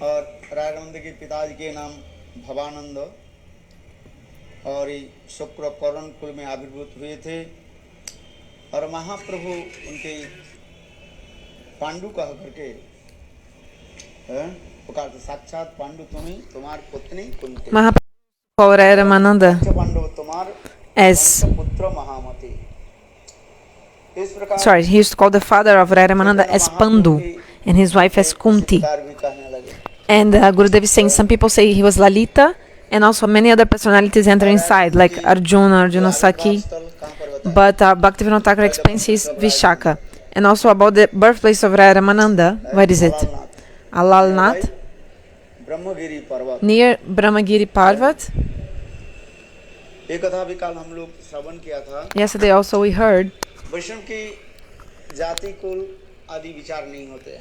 और रायानंद के पिताजी के नाम भवानंद और ये शुक्र कौरण कुल में आविर्भूत हुए थे और महाप्रभु उनके पांडु कह करके पुकारते, साक्षात पांडु तुम्ही तुम्हार पत्नी Kunti. Mahaprabhu called Raya Ramananda Pandu तुम्हार as, पुत्र महामती। इस प्रकार sorry, he used to call the father of Raya Ramananda as Pandu and his wife as Kunti. And Gurudev is saying some people say he was Lalita, and also many other personalities enter inside, like Arjuna, Arjuna Saki. But Bhaktivinoda Thakur explains he's Vishakha. And also about the birthplace of Raya Ramananda, where is it? Alalnath, near Brahmagiri Parvat. Yesterday also we heard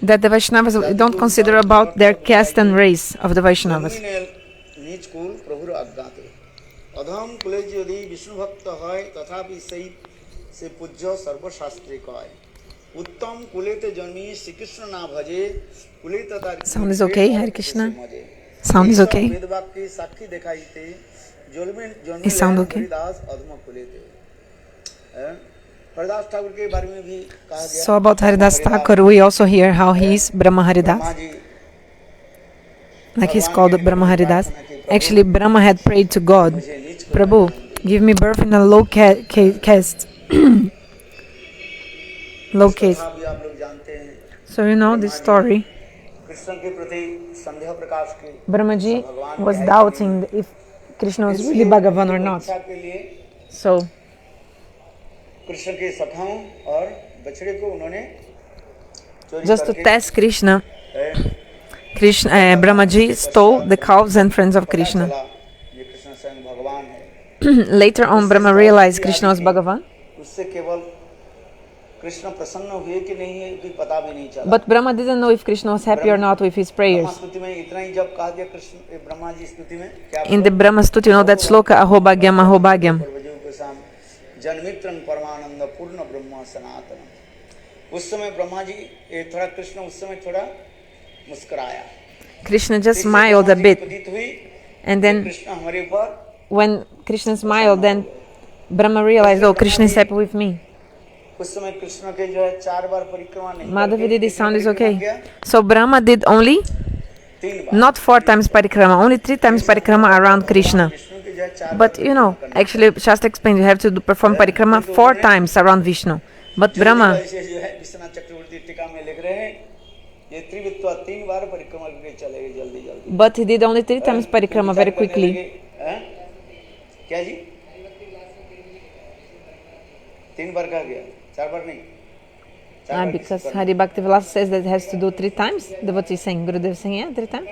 that the Vaishnavas, we don't consider about their caste and race of the Vaishnavas. Sound is okay, Hare Krishna? Sound is okay? Is sound okay? So about Haridas Thakura, we also hear how he is Brahma Haridas. Like he's called Brahma Haridas. Actually, Brahma had prayed to God, Prabhu, give me birth in a low caste. Low caste. So you know this story. Brahmaji was doubting if Krishna was really Bhagavan or not. So just to test Krishna, Brahmaji stole the cows and friends of Krishna. Later on, Brahma realized Krishna was Bhagavan. But Brahma didn't know if Krishna was happy or not with his prayers. In the Brahma Stuti, you know that shloka, Ahobhagyam, Ahobhagyam. Krishna just smiled a bit, and then when Krishna smiled, then Brahma realized, oh, Krishna is happy with me. Madhavi did, this sound is okay. So Brahma did only not 4 times parikrama, only 3 times parikrama around Krishna. But you know, actually Shastra explains you have to perform parikrama 4 times around Vishnu. But Brahma, but he did only 3 times parikrama very quickly. Because Hari Bhakti Vilasa says that it has to do 3 times. Devotee is saying, Gurudev is saying, yeah, 3 times.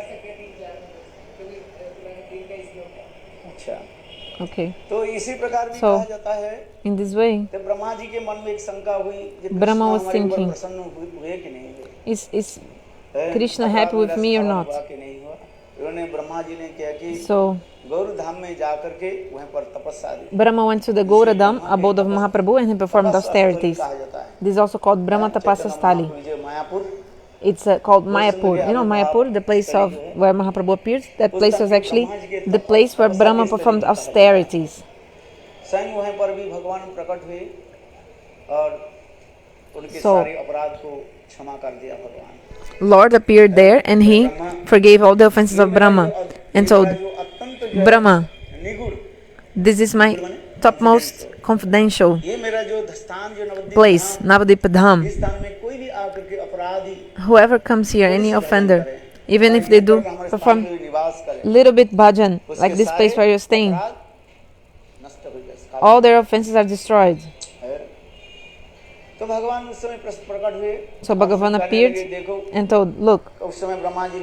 Okay. So, in this way, Brahma was thinking, is Krishna happy with me or not? So, Brahma went to the Garuda, abode of Mahaprabhu, and he performed austerities. This is also called Brahma Tapasa Stali. It's called Mayapur. You know Mayapur, the place of where Mahaprabhu appeared? That place was actually the place where Brahma performed austerities. So, Lord appeared there and he forgave all the offenses of Brahma and told Brahma, this is my topmost confidential place, Navadip Dham. Whoever comes here, any offender, even if they do perform little bit bhajan, like this place where you're staying, all their offenses are destroyed. So Bhagavan appeared and told, look, Brahmaji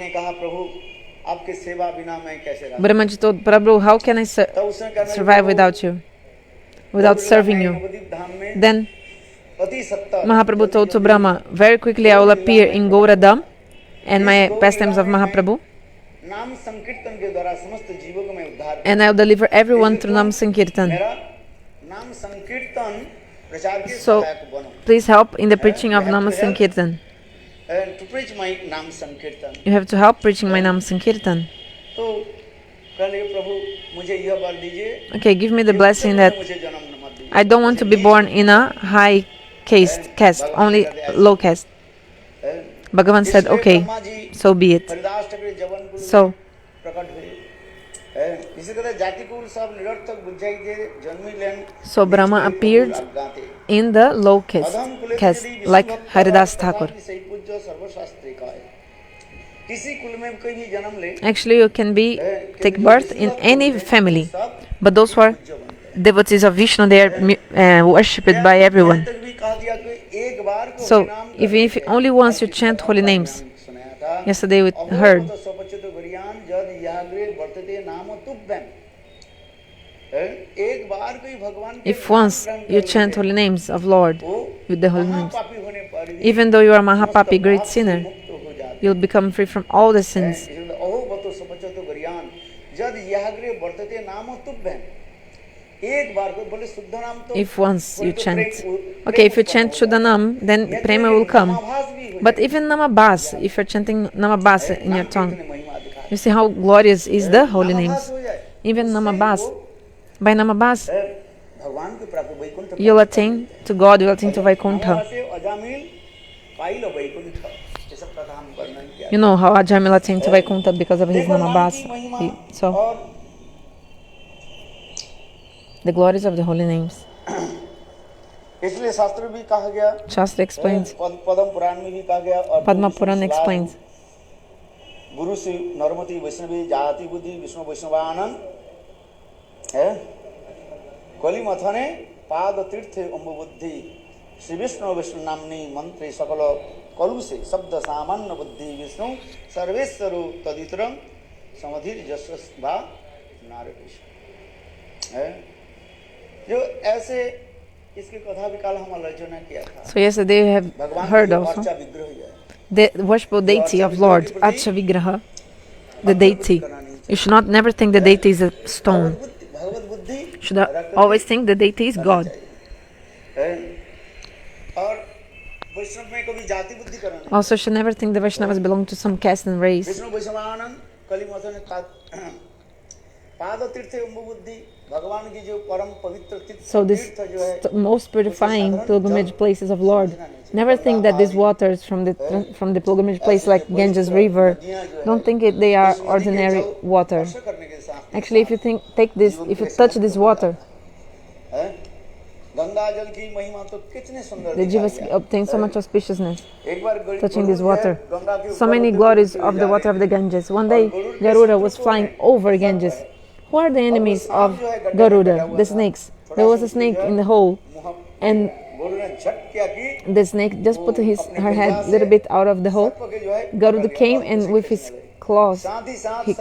told Prabhu, how can I survive without you, without serving you? Then Mahaprabhu told to Brahma, very quickly I will appear in Garuda and my pastimes of Mahaprabhu, and I will deliver everyone through Nam Sankirtan. So please help in the preaching of Nama Sankirtan. and to preach my Nam Sankirtan. You have to help preaching my Nam Sankirtan. तो कहने लगे प्रभु मुझे यह वर दीजिए Okay, give me the कि blessing उच्च that में मुझे जन्म न मत दीजिए। I don't want to be born in a high caste, only low caste. Bhagavan said, इसलिए okay, Brahma ji so be it. Haridas Thakur जवन कुल So, में प्रकट हुए। इसी तरह जाति कुल सब निरर्थक बुझाई दे जन्मी लेन So Brahma appeared in the low caste like Haridas Thakura. सही पूज्य सर्वशास्त्री का है। किसी कुल में कोई भी जन्म ले Actually, you can take birth in any family, but those who are devotees of Vishnu, they are worshipped by everyone. तक भी कहा दिया कि एक बार को So, नाम even if only once you chant holy names, सुनाया था yesterday we heard, तो स्वपचित गुरियान जद याग्रे वर्तते नाम तुभ्यम। एक बार कोई भगवान के if once you chant holy names of Lord with the holy names, even though you are Mahapapi, great sinner, you'll become free from all the sins. If once you chant, okay, if you chant Shuddhanam, then prema will come. But even nama-abhasa, if you're chanting nama-abhasa in your tongue, you see how glorious is the holy names. Even nama-abhasa, by nama-abhasa, you'll attain to God, you'll attain to vaikuntha. You know how Ajamila attained to vaikuntha because of his nama-abhasa. So, the glories of the holy names. Shastra explains, Padma Puran explains, Guru Sri Narmati Vaishnavi Jati Buddhi Vishnu Vaishnavanan Kali Mathane Pada Tirthe Umbu Buddhi Sri Vishnu Vishnu Namni Mantri Sakala Kaluse Sabda Samanna Buddhi Vishnu Sarveswaru Taditram Samadhi Jasas Bha Narayana. जो ऐसे इसकी कथा भी कल हम आलोचना किया था। So yesterday we have heard also the worshipful deity of Lord, Acha Vigraha, the deity. You should not never think the deity is a stone. You should always think the deity is God. Also, you should never think the Vaishnavas belong to some caste and race. So this most purifying pilgrimage places of Lord. Never think that these waters from the pilgrimage place like Ganges River, don't think they are ordinary water. Actually, if you if you touch this water, the jivas obtain so much auspiciousness touching this water. So many glories of the water of the Ganges. One day, Garuda was flying over Ganges. Who are the enemies of Garuda? The snakes. There was a snake in the hole, and the snake just put her head a little bit out of the hole. Garuda came and with his claws, he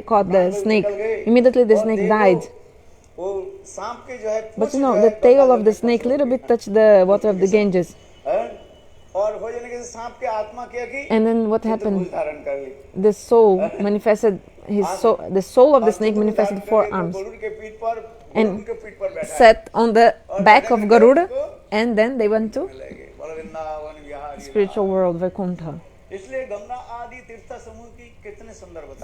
caught the snake. Immediately the snake died. But you know, the tail of the snake little bit touched the water of the Ganges. And then what happened? The soul manifested the soul of the snake manifested 4 arms and sat on the back of Garuda, and then they went to spiritual world, Vaikuntha.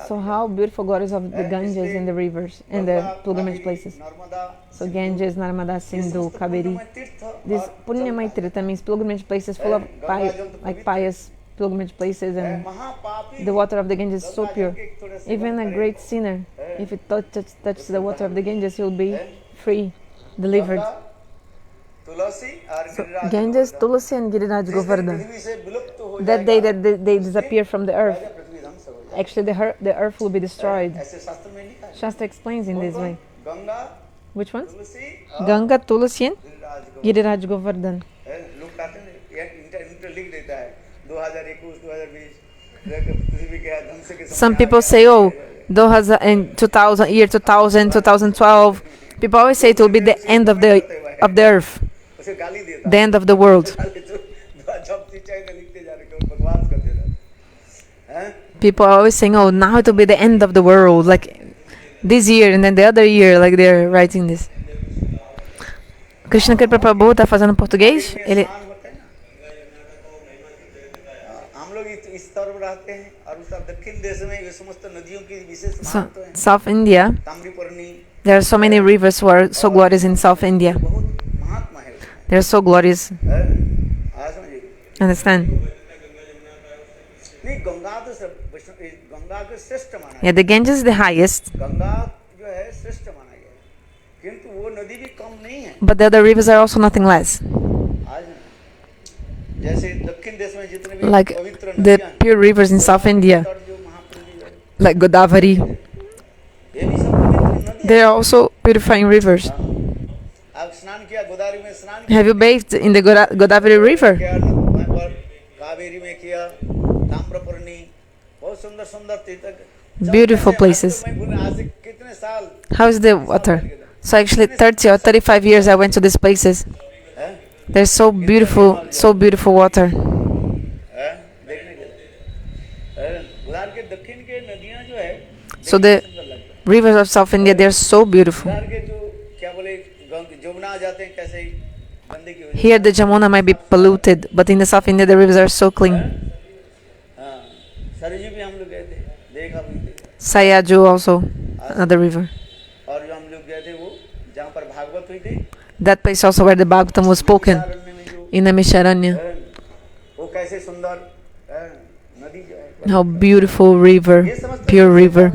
So how beautiful glories of the Ganges and the rivers and the pilgrimage places. So Ganges, Narmada, Sindhu, Kaveri. This Punyamai Tirtha means pilgrimage places full of pious pilgrimage places, and the water of the Ganges is so pure. Even a great sinner, if it touches the water of the Ganges, he will be free, delivered. So Ganges, Tulasi and Giriraj Govardhan. That day that they disappear from the earth, actually the earth will be destroyed. Shastra explains in this way. Which ones? Ganga, Tulasi and Giriraj Govardhan. Some people say, oh, in 2012, people always say it will be the end of the earth, the end of the world. People are always saying, oh, now it will be the end of the world, like this year and then the other year, like they're writing this. Krishna Kripa Prabhu está fazendo português? Ele हम लोग इस तरफ रहते हैं और उस तरफ दक्षिण देश में ये समस्त नदियों की विशेष So, महत्व है। South India, Tamraparni there are so many rivers who are so glorious in South India. बहुत महात्मा है उसमें। They are so glorious. आज समझिए। Understand? नहीं गंगा तो सब गंगा को श्रेष्ठ माना है। Yeah, the Ganges is the highest, Ganga जो है श्रेष्ठ माना गया है। किंतु वो नदी भी कम नहीं है। but the other rivers are also nothing less. आज जैसे दक्षिण देश में जितने भी Like पवित्र the नदियां हैं, pure rivers in South India, जो महाप्रभु जी है, like Godavari, ये भी सब पवित्र नदी they are also purifying rivers. है। आप स्नान किया गोदावरी में स्नान किया, Have you bathed in the Godavari river? Kaveri में किया, ताम्रपर्णी, बहुत सुंदर सुंदर तीर्थ। Beautiful places. मैं बोला आज से कितने साल How is the water? So actually 30 or 35 years I went to these places. हैं? They're so beautiful water. हैं? देखने के लिए। हैं? उधर के दक्षिण के नदियां जो है, So देखने the में सुंदर लगता है। rivers of South India, they're so beautiful. उधर के जो क्या बोले जमुना जाते हैं कैसे गंदगी हो जाती Here the Jamuna might be polluted, but in the South India the rivers are so clean. है। हाँ, सरयू भी हम लोग गए थे, देखा भी थे। Sayaju also, another river. और जो हम लोग गए थे वो जहाँ पर भागवत हुई थी, That place also where the Bhagavatam was spoken, सारण्य में जो in the Misharanya. है, वो कैसे सुंदर है, नदी जो है। How beautiful river, ये समझते pure हैं, river.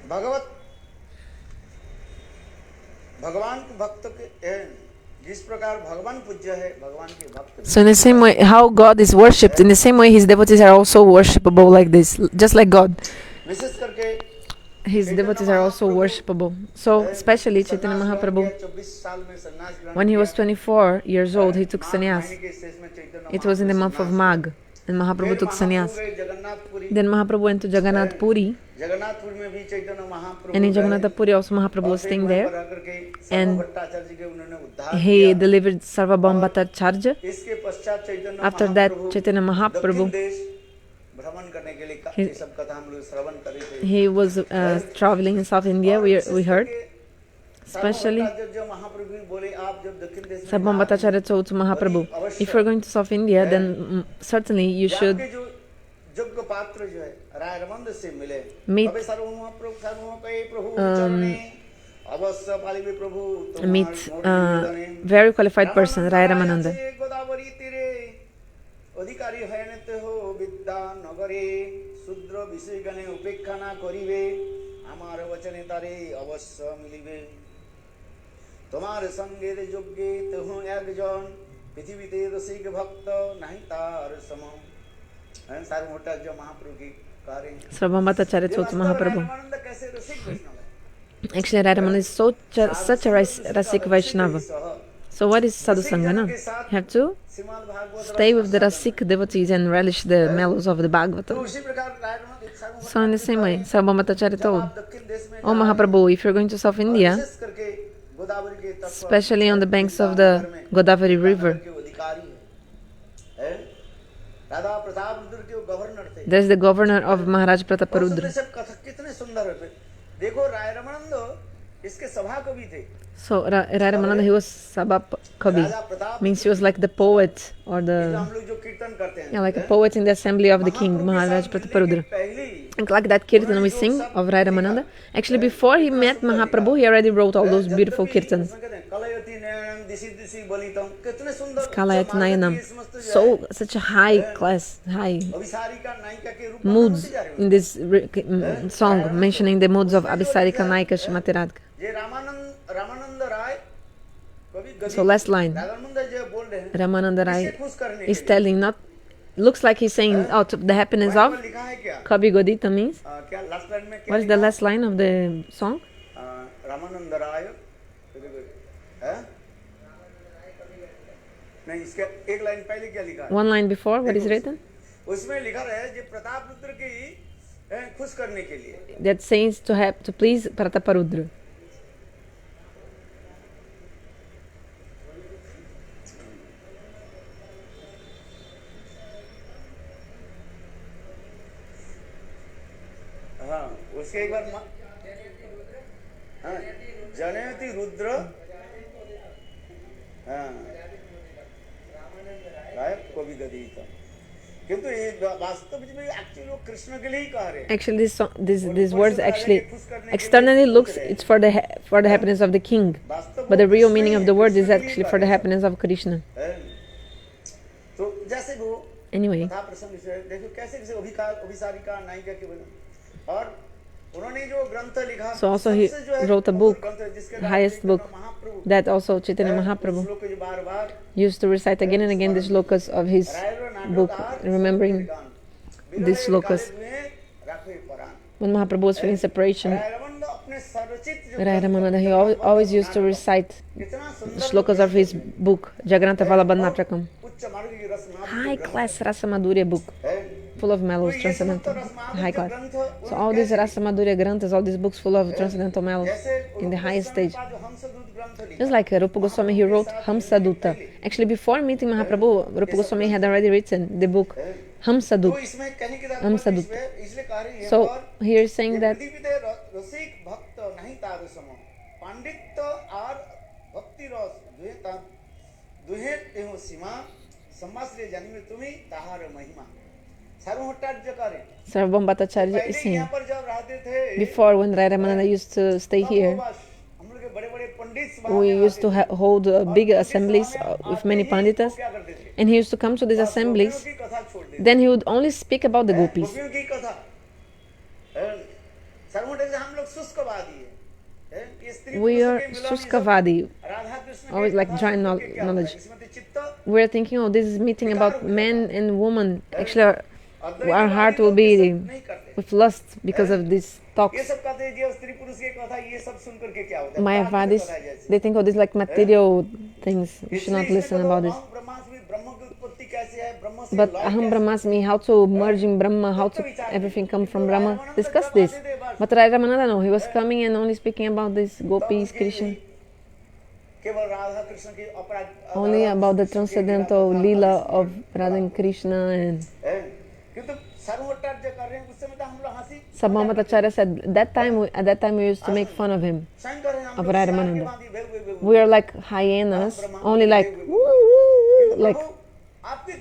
भगवत भगवान के भक्त के जिस प्रकार भगवान पूज्य है, भगवान के भक्त So in the same way, how God is worshipped, in the same way his devotees are also worshipable like this, just like God. विशेष करके His devotees are also worshipable. So especially Chaitanya Mahaprabhu, 24 साल में सन्यास ग्रहण when he was किया। 24 years old, he took Magh sannyas. महीने के शेष में चैतन्य It was in the Mahaprabhu month of सन्यास Magh, and Mahaprabhu फिर took sannyas. महाप्रभु गए Jagannathpuri. Then Mahaprabhu went to Jagannath Puri, Jagannathpur में भी चैतन्य महाप्रभु and in गए। Jagannath Puri also Mahaprabhu और was फिर staying वहीं there. पर आकर के and भट्टाचार्य जी के उन्होंने उद्धार He किया। delivered Sarvabhauma bhattacharya. इसके पश्चात चैतन्य After that, Mahaprabhu Chaitanya Mahaprabhu, दक्षिण देश भ्रमण करने के लिए He- ये सब कथा हम लोग श्रवण कर रहे थे। he was traveling in South India, we heard. Especially जो महाप्रभु बोले आप जब दक्षिण देश में Sarvabhauma bhattacharya told to Mahaprabhu, if you're going to South India, then certainly you should आपके जो योग्य पात्र जो है राय रमंद से मिले। Meet- अबे सर्वभौम पे प्रभु चरणे अवश्य पालिबे प्रभु तुम्हारे meet मोड़ निधने। very qualified person, Raya Ramananda. से गोदावरी तीरे अधिकारी हयनते हो विद्या नगरे शूद्र विषय गणे उपेक्षा ना करिवे हमारे वचने तारे अवश्य मिलिबे तुम्हारे संगे योग्य तुम एकजन पृथ्वीते रसिक भक्त नहीं तार सम। सारे मोटा जो महाप्रभु की कार्य Sarvabhauma bhattacharya told to Mahaprabhu. Ramanand कैसे रसिक वैष्णव है। Actually, Raya Ramananda is such a Rasik Vaishnava. So what is sadhusanga? No? You have to Shrimad Bhagavat stay with the Rasik devotees and relish the mellows of the तो Bhagavatam. उसी प्रकार रामानंद इच्छा को So in the same way, Sarvabhauma bhattacharya told, दक्षिण देश में Oh Mahaprabhu, if you're going to South India, विशेष करके गोदावरी के तट पर especially on the banks of the Godavari river, के अधिकारी है राधा प्रताप रुद्र के गवर्नर थे। there's the governor of Maharaj और सुंदर Prataparudra. सब कथा कितने सुंदर है। देखो राय रमानंद इसके सभा कवि थे। So Raya Ramananda, he was Sabha Kavi, Raja Pratap means he was like the poet or जो the, हम लोग जो कीर्तन करते हैं like a poet in the assembly of the king, Maharaj Prataparudra. And like that kirtan we sing of Raya Ramananda, actually before he met Mahaprabhu, he already wrote all those beautiful kirtans. कलयति नयनम दिशि दिशि बलितम कितने सुंदर Kalayat Nayanam. So, such a high class, high अभिसारिका नायिका के रूप में moods जा रहे in this song, mentioning the moods of Abhisarika Naika Shrimati Radhika. ये रामानंद राय कवि गति So last line, रामानंद जो बोल रहे हैं Ramananda इसे Rai खुश करने के is लिए telling, not, looks like he's saying, oh, to the happiness वहाँ of पर लिखा है क्या Kavi Godita means, क्या लास्ट लाइन में क्या what is the last line of the song? Ramanand राय है नहीं इसके एक लाइन पहले क्या लिखा है One line before, what is written? उसमें लिखा है जो प्रताप रुद्र की खुश करने के लिए That says to have to please Prataparudra. हाँ उसके एक बार हाँ जनयति रुद्र हाँ राय को भी गदीता किंतु ये वास्तव में एक्चुअली वो कृष्ण के लिए ही कह रहे हैं Actually, these words actually externally looks it's for the happiness of the king, but the real meaning of the word is actually for the happiness of Krishna. तो जैसे वो Anyway, कथा प्रसंग से देखो कैसे कैसे अभिसारिका नायिका के बने और उन्होंने जो ग्रंथ लिखा so also he wrote a book, the highest book, that also Chaitanya Mahaprabhu used to recite again and again the shlokas of his book, remembering these shlokas. When Mahaprabhu was feeling separation, Raya Ramananda, he always used to recite the shlokas of his book, Jagranta Valabhanaprakam. High class Rasa Madhurya book, full of mellows, transcendental, high class. So all these Rasa Madhurya Granthas, all these books full of transcendental mellows in the highest stage. Just like Rupa Goswami, he wrote Hamsaduta. Actually, before meeting Mahaprabhu, Rupa Goswami had already written the book Hamsadut. So here is saying that Sarvabhauma bhattacharya is saying, before when Raya Ramananda used to stay here, we used to hold big assemblies with many panditas, and he used to come to these assemblies, then he would only speak about the gopis. We are suskavadi, always like dry knowledge. We are thinking, oh, this is meeting about men and women. Actually, our heart will be with lust because of these talks. Mayavadis, they think, oh, this is like material things. You should not listen about this. But Aham Brahmasmi, how to merge in Brahma, how to everything come from Brahma, discuss this. But Raya Ramananda, no, he was coming and only speaking about this gopis, Krishna. Only about the transcendental lila of Radha and Krishna. And Sarvabhauma bhattacharya said, at that time we used to make fun of him, of Raya Ramananda. We are like hyenas, only like, woo, woo, like,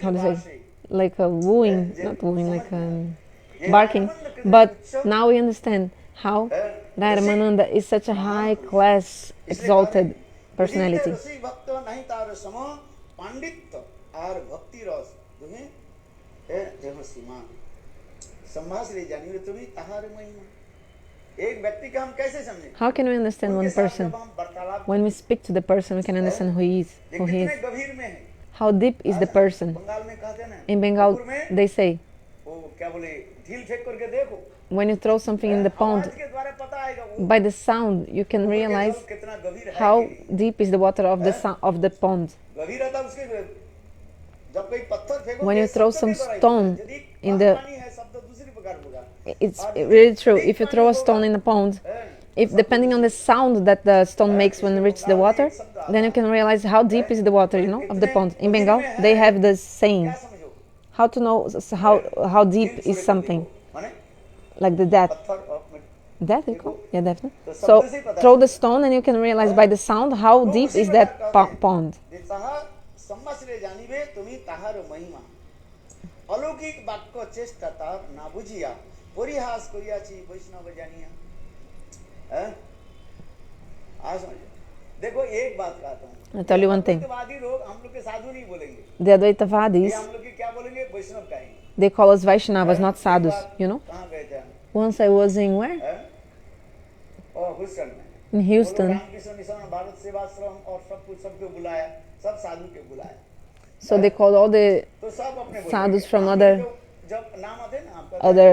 how to say, like a wooing, not wooing, like barking. But now we understand how Raya Ramananda is such a high class, exalted personality. How can we understand one person? When we speak to the person, we can understand who he is. How deep is the person? In Bengal, they say, when you throw something in the pond, by the sound you can realize how deep is the water of the pond. When you throw some stone in the... It's really true. If you throw a stone in the pond, if depending on the sound that the stone makes when it reaches the water, then you can realize how deep is the water, of the pond. In Bengal, they have this saying, how to know how deep is something, like the depth. That you call? Yeah, definitely. So throw the stone and you can realize by the sound how deep is that pond. I'll tell you one thing. The Advaitavadis, they call us Vaishnavas, not sadhus, Once I was in where? In Houston. So they called all the sadhus from other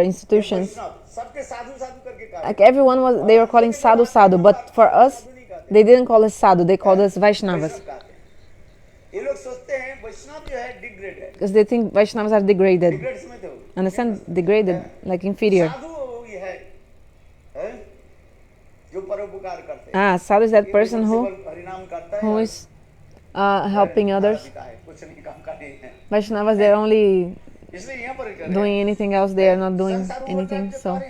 institutions. Like everyone they were calling sadhu sadhu, but for us, they didn't call us sadhu, they called us Vaishnavas. Because they think Vaishnavas are degraded. Understand? Degraded, like inferior. Sadhu is that person who is helping others. Vaishnavas, they're only doing anything else, they are not doing anything. So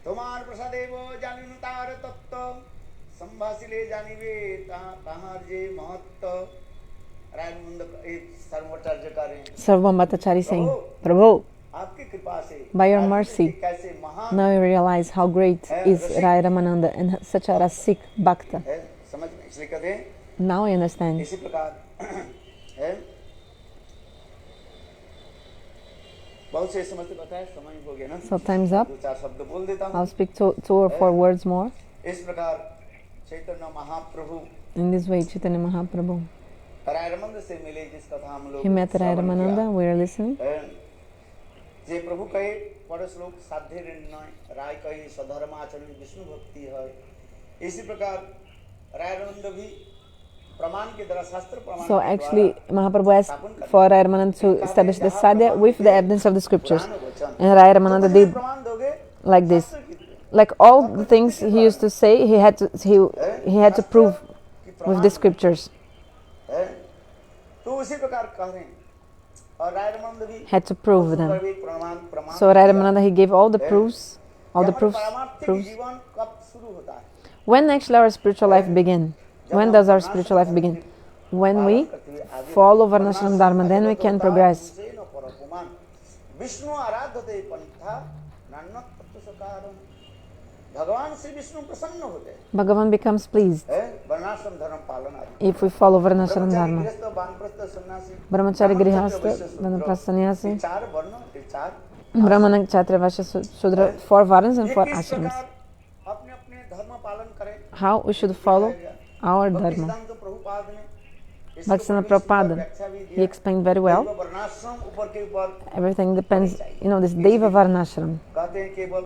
तुम्हार प्रसादेव जानिनु तार तत्व संभाषिले जानिबे ताहार जे महत्व रायमंद सर्वभट्टाचार्य का रहे Sarvabhauma bhattacharya saying, Prabhu, आपकी कृपा से by your mercy, कैसे महान now you realize how great is Raya Ramananda and such a Rasik Bhakta. है, समझ में इसलिए कहते हैं Now I understand. इसी प्रकार है बहुत से समझते पता है समय हो गया ना So time's up. दो चार शब्द बोल देता हूँ I'll speak two or four words more. इस प्रकार Chaitanya Mahaprabhu In this way, Chaitanya Mahaprabhu, राय रमंद से मिले जिस कथा हम लोग he met Raya Shravan Ramananda, किया। we are listening. जे प्रभु कहे पर श्लोक साध्य निर्णय राय कहे सधर्माचरण विष्णु भक्ति है इसी प्रकार राय रमंद भी प्रमाण के द्वारा शास्त्र प्रमाण So actually, Mahaprabhu asked for Raya Ramananda to establish the sadhya with the evidence of the scriptures. And Raya Ramananda did प्रमाण दोगे like this. Like all the things he used to say, he had to prove with the scriptures. तो उसी प्रकार कह रहे हैं और राय रमंद भी Had to prove them. प्रमाण So Raya Ramananda, he gave all the proofs, all the proofs. जीवन कब शुरू होता है When actually our spiritual life begin? When does our spiritual life begin? When we follow varnashrama dharma, then we can progress. Vishnu आराधते पंथा नान्नत तत्सकारम भगवान श्री विष्णु प्रसन्न होते हैं Bhagavan becomes pleased वर्णाश्रम धर्म पालन आदि if we follow varnashrama dharma. गृहस्थ वानप्रस्थ सन्यासी Brahmachari, grihastha, vanaprastha, sannyasi, चार वर्ण ये चार brahmana, kshatriya, vaishya, shudra, 4 varnas and 4 किस ashrams. प्रकार अपने अपने धर्म पालन करें How we should follow our dharma. सिद्धांत प्रभुपाद ने Bhaktivinoda Prabhupada, he explained very well. वर्णाश्रम ऊपर के ऊपर Everything depends, this Deva Varnashram. कहते हैं केवल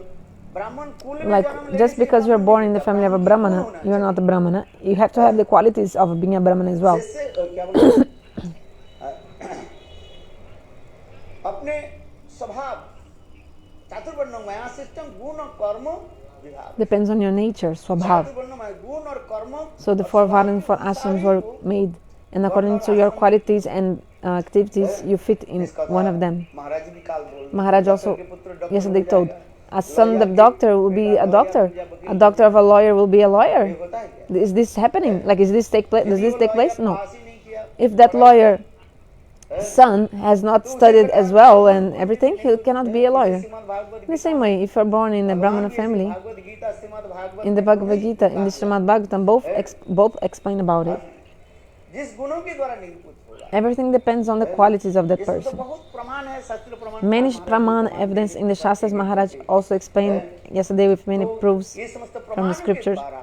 ब्राह्मण कुल में Like, जन्म लेने just से because you're born in the family of a Brahmana, you're not a Brahmana. You have to have the qualities of being a Brahmana as well. क्या बोलते हैं? अपने स्वभाव चातुर्वर्णमय सिस्टम गुण और कर्म विभाग Depends on your nature, swabhav. चातुर्वर्णमय गुण और कर्म So the 4 varnas, 4 ashrams were made. And according to your qualities and activities, you fit in one of them. महाराज भी काल बोल Maharaj also, yesterday told, a son of doctor will be a doctor of a lawyer will be a lawyer. होता है क्या Is this happening? Like, does this take place? No. पास ही नहीं किया If that lawyer son has not studied as well and everything, he cannot be a lawyer. Shrimad Bhagavat In the same way, if you're born in a Brahmana family, Bhagavat Gita Shrimad Bhagavat in the Bhagavad Gita, in the Srimad Bhagavatam, both explain about it. जिस गुणों के द्वारा निरूपित होगा Everything depends on the qualities of that इसमें तो person. बहुत प्रमाण है शास्त्र प्रमाण Many praman evidence in the Shastras. Maharaj also explained yesterday with many proofs ये समस्त from प्रमाणों the के scriptures. द्वारा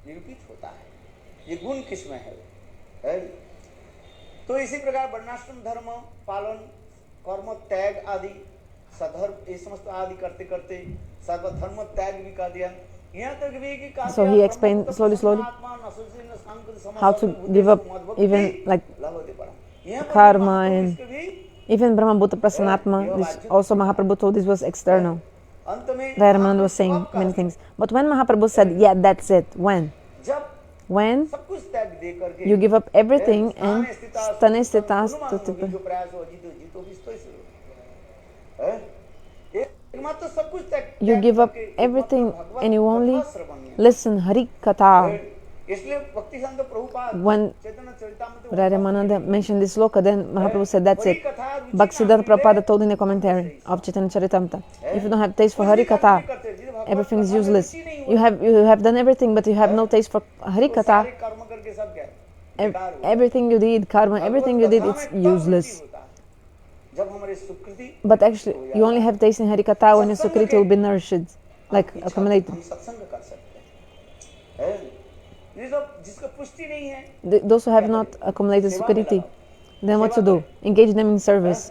निरूपित होता है ये गुण किसमें है तो इसी प्रकार वर्णाश्रम धर्म पालन कर्म त्याग आदि सधर्म ये समस्त आदि करते करते सर्वधर्म त्याग भी कर दिया यहाँ तक भी कि कहा So he explained slowly how to give up even like karma and even Brahma Bhuta Prasanatma. This also Mahaprabhu told this was external. Raya Ramananda was saying many things. But when Mahaprabhu said, yeah, that's it, when सब कुछ त्याग दे करके you give up everything and stane stitas सब कुछ त्याग you give up everything and you only listen hari-katha. इसलिए भक्ति संत Prabhupada When Chaitanya Charitamrita Raya Ramananda mentioned this sloka, then Mahaprabhu said, that's it. Bhaktisiddhanta Prabhupada told in the commentary of Chaitanya Charitamrita, if you don't have taste for hari-katha, everything is useless. You have done everything, but you have no taste for hari-katha. कर्म करके सब क्या Everything you did, karma, everything you did, it's useless. जब हमारे सुकृति But actually, you only have taste in hari-katha when your sukriti will be nourished, like accumulated. हम सत्संग कर सकते हैं ये सब जिसका पुष्टि नहीं है Those who have not accumulated sukriti, then what to do? Engage them in service.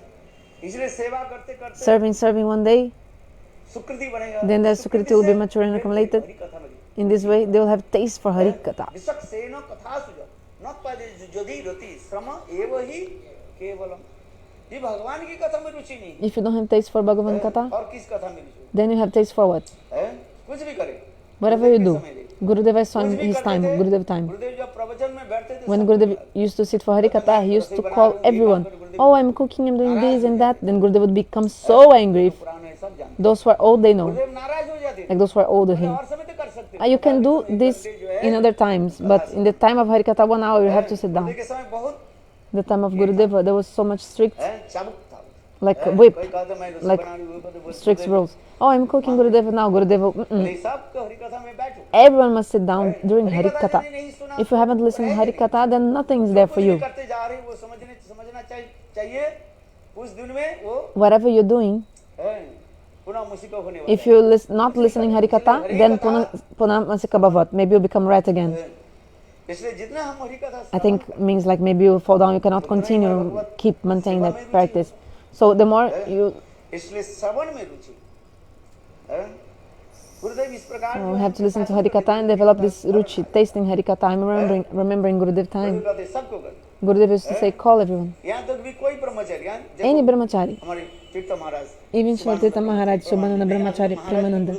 इसलिए सेवा करते करते Serving one day, सुकृति बनेगा then their sukriti will be mature and accumulated. हरिकथा लगी In this way, they will have taste for hari-katha. विशक Sen कथा सुज न पदे जदि रति श्रम एव ही केवलम ये भगवान की कथा में रुचि नहीं If you don't have taste for Bhagavan Katha, और किस कथा में रुचि then you have taste for what? है कुछ भी करे Whatever you do. Gurudeva saw in his time, Gurudev time. गुरुदेव जब प्रवचन में बैठते थे When Gurudev used to sit for Hari-katha, he used to call everyone, oh, I'm cooking, I'm doing this and that. Then Gurudev would become so angry. पुराने सब जानते Those who are old, they know. गुरुदेव नाराज हो जाते like those who are older here. You can do this in other times, but in the time of Hari-katha, 1 hour, you have to sit down. The time of Gurudeva, there was so much strict, like whip, like strict rules. Oh, I'm cooking Gurudeva now, Gurudeva. Everyone must sit down during Hari-katha. If you haven't listened to Hari-katha, then nothing is there for you. Whatever you're doing, if you're not listening Hari-katha, then puna masika bhavat. Maybe you'll become right again. I think means like maybe you fall down, you cannot continue, keep maintaining that practice. So the more you have to listen to Hari-katha and develop this ruchi, tasting Hari-katha. I'm remembering Gurudev time. Gurudev used to say, call everyone. Any brahmachari. Even Srila Maharaj, Subhananda Brahmachari, Premananda.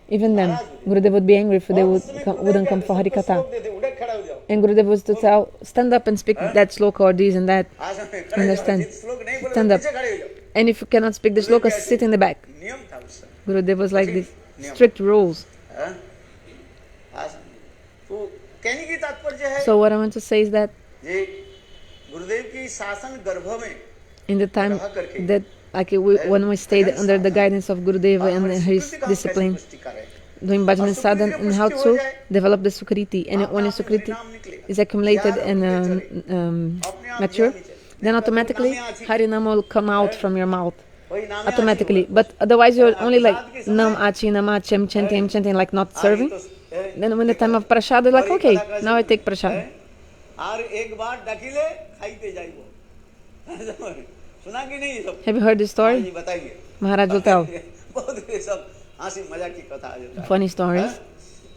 Even them, Gurudev would be angry if they wouldn't come for Hari-katha. And Gurudev was to tell, stand up and speak that sloka or this and that. Understand? Stand up. And if you cannot speak the sloka, sit in the back. Gurudev was like this. Strict rules. So what I want to say is that in the time that when we stayed under the guidance of Gurudeva and his discipline, doing bhajan and sadhana, and how to develop the sukriti. And when the sukriti is accumulated and mature, then automatically Harinam will come out from your mouth. Automatically. But otherwise you're only like nam-achi, nam-achi, I'm chanting, like not serving. Then when the time of prasad, you're like, okay, now I take prasad. Have you heard this story? Maharaj will tell funny stories.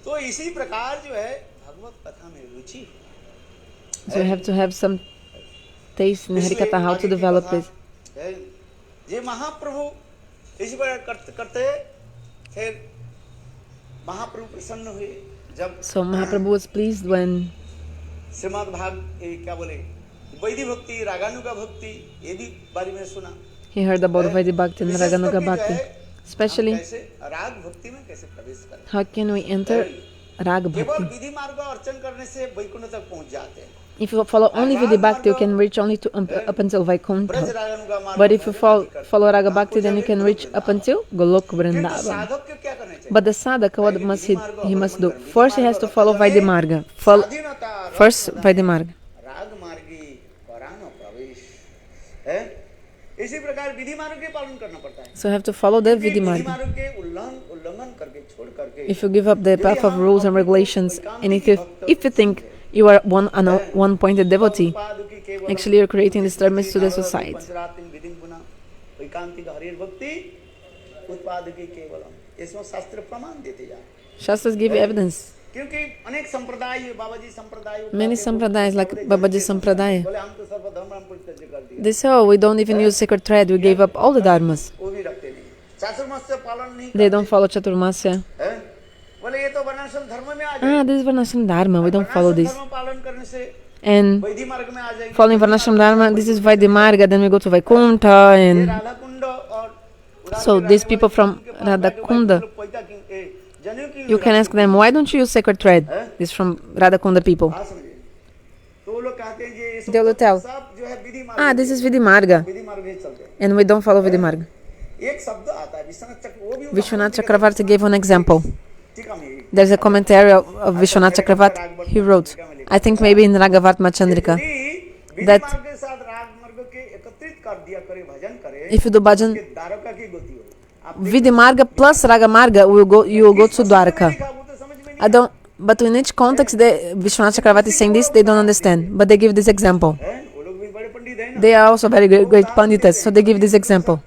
So you have to have some taste in Hari-katha, how to develop this. So Mahaprabhu was pleased when he heard about Vaidhi Bhakti and Raganuga Bhakti. Especially, how can we enter Raga Bhakti? If you follow only Vidhi Bhakti, you can reach only to up until Vaikuntha. But if you follow Raga Bhakti, then you can reach up until Golok Vrindavan. But the sadhaka, what must he must do? First, he has to follow Vaidhi Marga. First, Vaidhi Marga. So you have to follow the Vidhi Marga. If you give up the path of rules and regulations, and if you think you are one-pointed devotee, actually you're creating disturbance to the society. Shastras give evidence. Many sampradayas, like Babaji Sampradaya, they say, oh, we don't even use sacred thread, we gave up all the dharmas. They don't follow Chaturmasya. This is Varnashrama Dharma, we don't follow this. And following Varnashrama Dharma, this is Vaidhi Marga, then we go to Vaikuntha. And so these people from Radha-kunda, you can ask them, why don't you use sacred thread? This is from Radha-kunda people. They will tell, this is Vidhi Marga, and we don't follow Vidhi Marga. Vishwanath Chakravarti gave one example. There's a commentary of Vishwanath Chakravarti. He wrote, I think maybe in Ragavartma Chandrika, that if you do bhajan, Vidhi Marga plus Raga Marga, you will go to Dwarka. But in each context, Vishwanath Chakravarti is saying this, they don't understand. But they give this example. They are also very great panditas, so they give this example.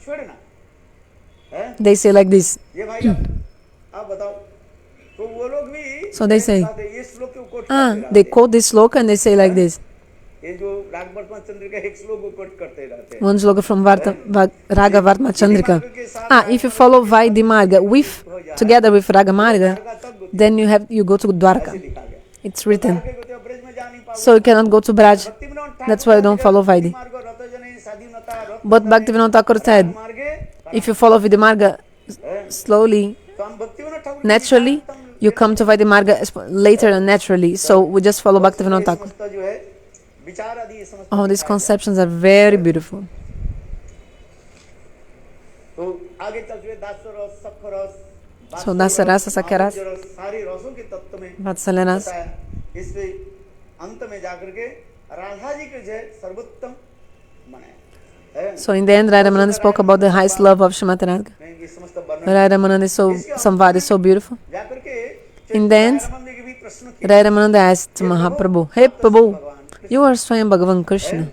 They say like this. So they say, they quote this sloka and they say like this. One sloka from Raga Vartma Chandrika. If you follow Vaidhi Marga together with Raga Marga, then you go to Dwarka. It's written. So you cannot go to Braj. That's why you don't follow Vaidhi. But Bhaktivinoda Thakur said, if you follow Vidhi Marga slowly, Naturally, you come to Vaidya Marga later and naturally. So we just follow Bhaktivinoda Thakur. All these conceptions are very beautiful. So Dasarasa Sakaras, Vatsalanas. So in the end, Raya Ramananda spoke about the highest love of Srimati Radha. Raya Ramananda is so, Samvad is so beautiful. In the end, Raya Ramananda asked Mahaprabhu, "Hey Prabhu, you are Swayam Bhagavan Krishna."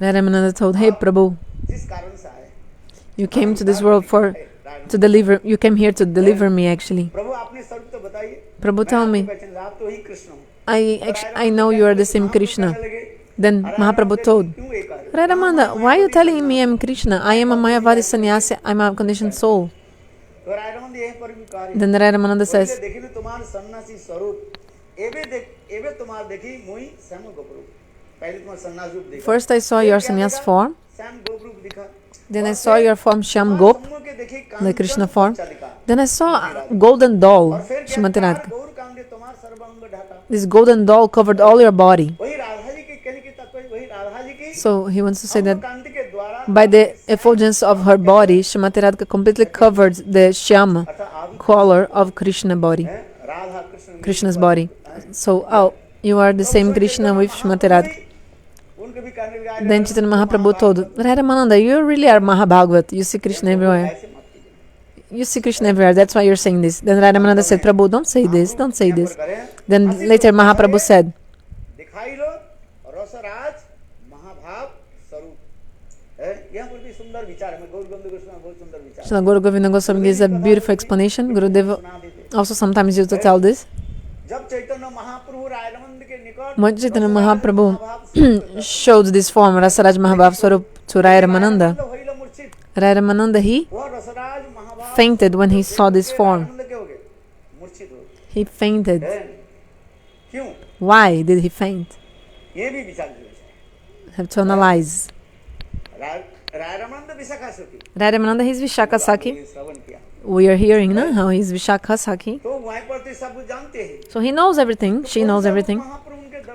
Raya Ramananda told, "Hey Prabhu, you came to this world to deliver. You came here to deliver me, actually. Prabhu, tell me. I know you are the same Krishna." Then Mahaprabhu told, "Raya Ramananda, why are you telling me I am Krishna? I am a Mayavadi sannyasi. I am a conditioned soul." Then Raya Ramananda says, "First I saw your sannyas form, then I saw your form Shyam Gop, the Krishna form, then I saw a golden doll, Srimati Radha. This golden doll covered all your body." So he wants to say that by the effulgence of her body, Srimati Radha completely covered the Shyama color of Krishna's body. So, you are the same Krishna with Srimati Radha. Then Chaitanya Mahaprabhu told, "Raya Ramananda, you really are Mahabhagavat. You see Krishna everywhere. You see Krishna everywhere. That's why you're saying this." Then Raya Ramananda said, "Prabhu, don't say this. Don't say this." Then later Mahaprabhu said, Srila Guru Govinda Goswami gives a beautiful explanation. Gurudev also sometimes used to tell this. When Chaitanya Mahaprabhu showed this form, Rasaraj Mahabhav Swarup, to Raya Ramananda, Raya Ramananda, he fainted when he saw this form. He fainted. Why did he faint? Have to analyze. Raya Ramananda, he's Vishakha-Saki. We are hearing now how he's Vishakha-Saki. So he knows everything, she knows everything.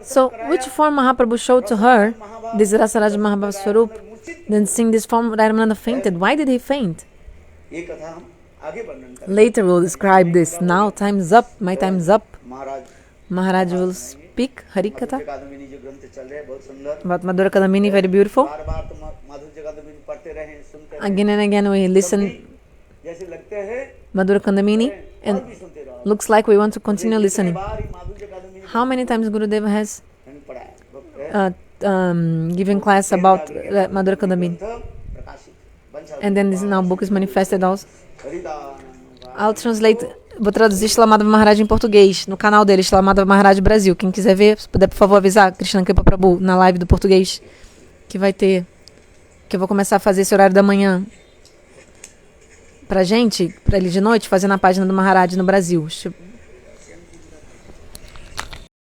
So which form Mahaprabhu showed to her, this Rasaraj Mahabhav Swarup, then seeing this form, Raya Ramananda fainted. Why did he faint? Later we'll describe this. Now time's up, my time's up. Maharaj will speak hari-katha about Madhura Kadamini, very beautiful. Again and again we listen Madhura Kadamini, and looks like we want to continue listening. How many times Gurudev has given class about Madhura Kadamini? And then this now book is manifested also. I'll translate, vou traduzir Srila Madhava Maharaj em português, no canal dele, Srila Madhava Maharaj Brasil. Quem quiser ver, se puder, por favor, avisar Krishna Kripa Prabhu na live do português, que vai ter, que eu vou começar a fazer esse horário da manhã pra gente, pra ele de noite, fazer na página do Maharaj no Brasil.